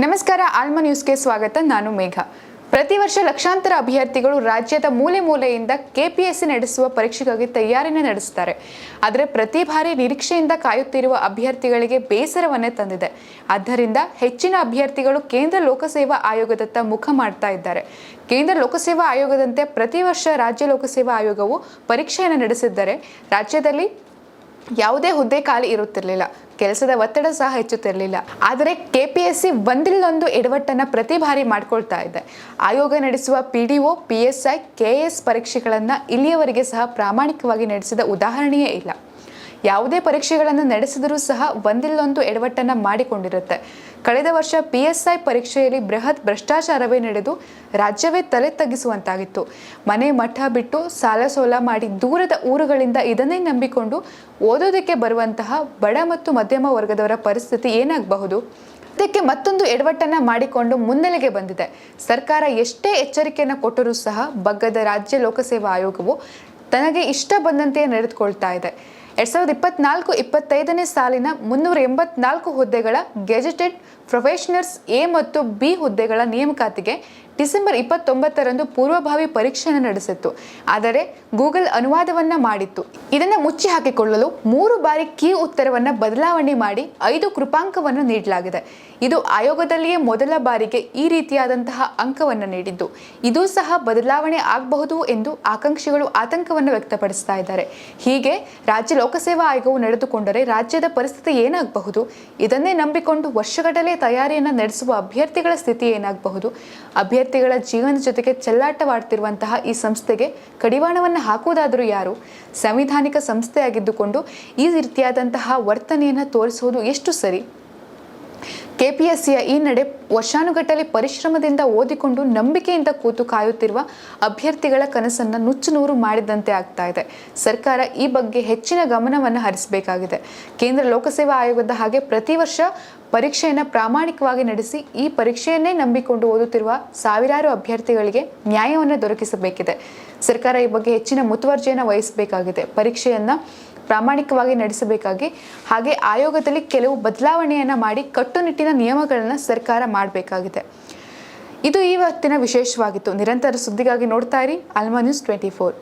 ನಮಸ್ಕಾರ ಆಲ್ಮಾ ನ್ಯೂಸ್ಗೆ ಸ್ವಾಗತ. ನಾನು ಮೇಘ. ಪ್ರತಿ ವರ್ಷ ಲಕ್ಷಾಂತರ ಅಭ್ಯರ್ಥಿಗಳು ರಾಜ್ಯದ ಮೂಲೆ ಮೂಲೆಯಿಂದ ಕೆಪಿಎಸ್ಸಿ ನಡೆಸುವ ಪರೀಕ್ಷೆಗಾಗಿ ತಯಾರಿಯನ್ನು ನಡೆಸುತ್ತಾರೆ. ಆದರೆ ಪ್ರತಿ ಬಾರಿ ನಿರೀಕ್ಷೆಯಿಂದ ಕಾಯುತ್ತಿರುವ ಅಭ್ಯರ್ಥಿಗಳಿಗೆ ಬೇಸರವನ್ನೇ ತಂದಿದೆ. ಆದ್ದರಿಂದ ಹೆಚ್ಚಿನ ಅಭ್ಯರ್ಥಿಗಳು ಕೇಂದ್ರ ಲೋಕಸೇವಾ ಆಯೋಗದತ್ತ ಮುಖ ಮಾಡ್ತಾ ಇದ್ದಾರೆ. ಕೇಂದ್ರ ಲೋಕಸೇವಾ ಆಯೋಗದಂತೆ ಪ್ರತಿ ವರ್ಷ ರಾಜ್ಯ ಲೋಕಸೇವಾ ಆಯೋಗವು ಪರೀಕ್ಷೆಯನ್ನು ನಡೆಸಿದ್ದರೆ ರಾಜ್ಯದಲ್ಲಿ ಯಾವುದೇ ಹುದ್ದೆ ಖಾಲಿ ಇರುತ್ತಿರಲಿಲ್ಲ, ಕೆಲಸದ ಒತ್ತಡ ಸಹ ಹೆಚ್ಚುತ್ತಿರಲಿಲ್ಲ. ಆದರೆ ಕೆಪಿಎಸ್ಸಿ ಒಂದಿಲ್ಲೊಂದು ಎಡವಟ್ಟನ್ನು ಪ್ರತಿ ಬಾರಿ ಮಾಡ್ಕೊಳ್ತಾ ಇದೆ. ಆಯೋಗ ನಡೆಸುವ PDO, PSI, KS ಪರೀಕ್ಷೆಗಳನ್ನು ಇಲ್ಲಿಯವರೆಗೆ ಸಹ ಪ್ರಾಮಾಣಿಕವಾಗಿ ನಡೆಸಿದ ಉದಾಹರಣೆಯೇ ಇಲ್ಲ. ಯಾವುದೇ ಪರೀಕ್ಷೆಗಳನ್ನು ನಡೆಸಿದರೂ ಸಹ ಒಂದಿಲ್ಲೊಂದು ಎಡವಟ್ಟನ್ನು ಮಾಡಿಕೊಂಡಿರುತ್ತೆ. ಕಳೆದ ವರ್ಷ PSI ಪರೀಕ್ಷೆಯಲ್ಲಿ ಬೃಹತ್ ಭ್ರಷ್ಟಾಚಾರವೇ ನಡೆದು ರಾಜ್ಯವೇ ತಲೆ ತಗ್ಗಿಸುವಂತಾಗಿತ್ತು. ಮನೆ ಮಠ ಬಿಟ್ಟು ಸಾಲ ಸೋಲ ಮಾಡಿ ದೂರದ ಊರುಗಳಿಂದ ಇದನ್ನೇ ನಂಬಿಕೊಂಡು ಓದೋದಕ್ಕೆ ಬರುವಂತಹ ಬಡ ಮತ್ತು ಮಧ್ಯಮ ವರ್ಗದವರ ಪರಿಸ್ಥಿತಿ ಏನಾಗಬಹುದು? ಇದಕ್ಕೆ ಮತ್ತೊಂದು ಎಡವಟ್ಟನ್ನು ಮಾಡಿಕೊಂಡು ಮುನ್ನೆಲೆಗೆ ಬಂದಿದೆ. ಸರ್ಕಾರ ಎಷ್ಟೇ ಎಚ್ಚರಿಕೆಯನ್ನು ಕೊಟ್ಟರೂ ಸಹ ಬಗ್ಗದ ರಾಜ್ಯ ಲೋಕಸೇವಾ ಆಯೋಗವು ತನಗೆ ಇಷ್ಟ ಬಂದಂತೆ ನಡೆದುಕೊಳ್ತಾ ಇದೆ. 2024-25ನೇ ಸಾಲಿನ 384 ಹುದ್ದೆಗಳ ಗೆಜೆಟೆಡ್ ಪ್ರೊಫೆಷನಲ್ಸ್ A ಮತ್ತು B ಹುದ್ದೆಗಳ ನೇಮಕಾತಿಗೆ ಡಿಸೆಂಬರ್ 29ರಂದು ಪೂರ್ವಭಾವಿ ಪರೀಕ್ಷೆಯನ್ನು ನಡೆಸಿತ್ತು. ಆದರೆ ಗೂಗಲ್ ಅನುವಾದವನ್ನ ಮಾಡಿತ್ತು. ಇದನ್ನು ಮುಚ್ಚಿ ಹಾಕಿಕೊಳ್ಳಲು 3 ಬಾರಿ ಕೀ ಉತ್ತರವನ್ನು ಬದಲಾವಣೆ ಮಾಡಿ 5 ಕೃಪಾಂಕವನ್ನು ನೀಡಲಾಗಿದೆ. ಇದು ಆಯೋಗದಲ್ಲಿಯೇ ಮೊದಲ ಬಾರಿಗೆ ಈ ರೀತಿಯಾದಂತಹ ಅಂಕವನ್ನು ನೀಡಿದ್ದು. ಇದು ಸಹ ಬದಲಾವಣೆ ಆಗಬಹುದು ಎಂದು ಆಕಾಂಕ್ಷಿಗಳು ಆತಂಕವನ್ನು ವ್ಯಕ್ತಪಡಿಸ್ತಾ ಇದ್ದಾರೆ. ಹೀಗೆ ರಾಜ್ಯ ಲೋಕಸೇವಾ ಆಯೋಗವು ನಡೆದುಕೊಂಡರೆ ರಾಜ್ಯದ ಪರಿಸ್ಥಿತಿ ಏನಾಗಬಹುದು? ಇದನ್ನೇ ನಂಬಿಕೊಂಡು ವರ್ಷಗಟ್ಟಲೆ ತಯಾರಿಯನ್ನು ನಡೆಸುವ ಅಭ್ಯರ್ಥಿಗಳ ಸ್ಥಿತಿ ಏನಾಗಬಹುದು? ಅಭ್ಯರ್ಥಿಗಳ ಜೀವನದ ಜೊತೆಗೆ ಚೆಲ್ಲಾಟವಾಡ್ತಿರುವಂತಹ ಈ ಸಂಸ್ಥೆಗೆ ಕಡಿವಾಣವನ್ನು ಹಾಕುವುದಾದರೂ ಯಾರು? ಸಂವಿಧಾನಿಕ ಸಂಸ್ಥೆಯಾಗಿದ್ದುಕೊಂಡು ಈ ರೀತಿಯಾದಂತಹ ವರ್ತನೆಯನ್ನು ತೋರಿಸುವುದು ಎಷ್ಟು ಸರಿ? ಕೆಪಿಎಸ್ಸಿಯ ಈ ನಡೆ ವರ್ಷಾನುಗಟ್ಟಲೆ ಪರಿಶ್ರಮದಿಂದ ಓದಿಕೊಂಡು ನಂಬಿಕೆಯಿಂದ ಕೂತು ಕಾಯುತ್ತಿರುವ ಅಭ್ಯರ್ಥಿಗಳ ಕನಸನ್ನು ನುಚ್ಚುನೂರು ಮಾಡಿದಂತೆ ಆಗ್ತಾ ಇದೆ. ಸರ್ಕಾರ ಈ ಬಗ್ಗೆ ಹೆಚ್ಚಿನ ಗಮನವನ್ನು ಹರಿಸಬೇಕಾಗಿದೆ. ಕೇಂದ್ರ ಲೋಕಸೇವಾ ಆಯೋಗದ ಹಾಗೆ ಪ್ರತಿ ವರ್ಷ ಪರೀಕ್ಷೆಯನ್ನು ಪ್ರಾಮಾಣಿಕವಾಗಿ ನಡೆಸಿ ಈ ಪರೀಕ್ಷೆಯನ್ನೇ ನಂಬಿಕೊಂಡು ಓದುತ್ತಿರುವ ಸಾವಿರಾರು ಅಭ್ಯರ್ಥಿಗಳಿಗೆ ನ್ಯಾಯವನ್ನು ದೊರಕಿಸಬೇಕಿದೆ. ಸರ್ಕಾರ ಈ ಬಗ್ಗೆ ಹೆಚ್ಚಿನ ಮುತುವರ್ಜಿಯನ್ನು ವಹಿಸಬೇಕಾಗಿದೆ. ಪರೀಕ್ಷೆಯನ್ನು ಪ್ರಾಮಾಣಿಕವಾಗಿ ನಡೆಸಬೇಕಾಗಿ ಹಾಗೆ ಆಯೋಗದಲ್ಲಿ ಕೆಲವು ಬದಲಾವಣೆಯನ್ನು ಮಾಡಿ ಕಟ್ಟುನಿಟ್ಟಿನ ನಿಯಮಗಳನ್ನು ಸರ್ಕಾರ ಮಾಡಬೇಕಾಗಿದೆ. ಇದು ಇವತ್ತಿನ ವಿಶೇಷವಾಗಿತ್ತು. ನಿರಂತರ ಸುದ್ದಿಗಾಗಿ ನೋಡ್ತಾ ಇರಿ ಆಲ್ಮಾ ನ್ಯೂಸ್ 24.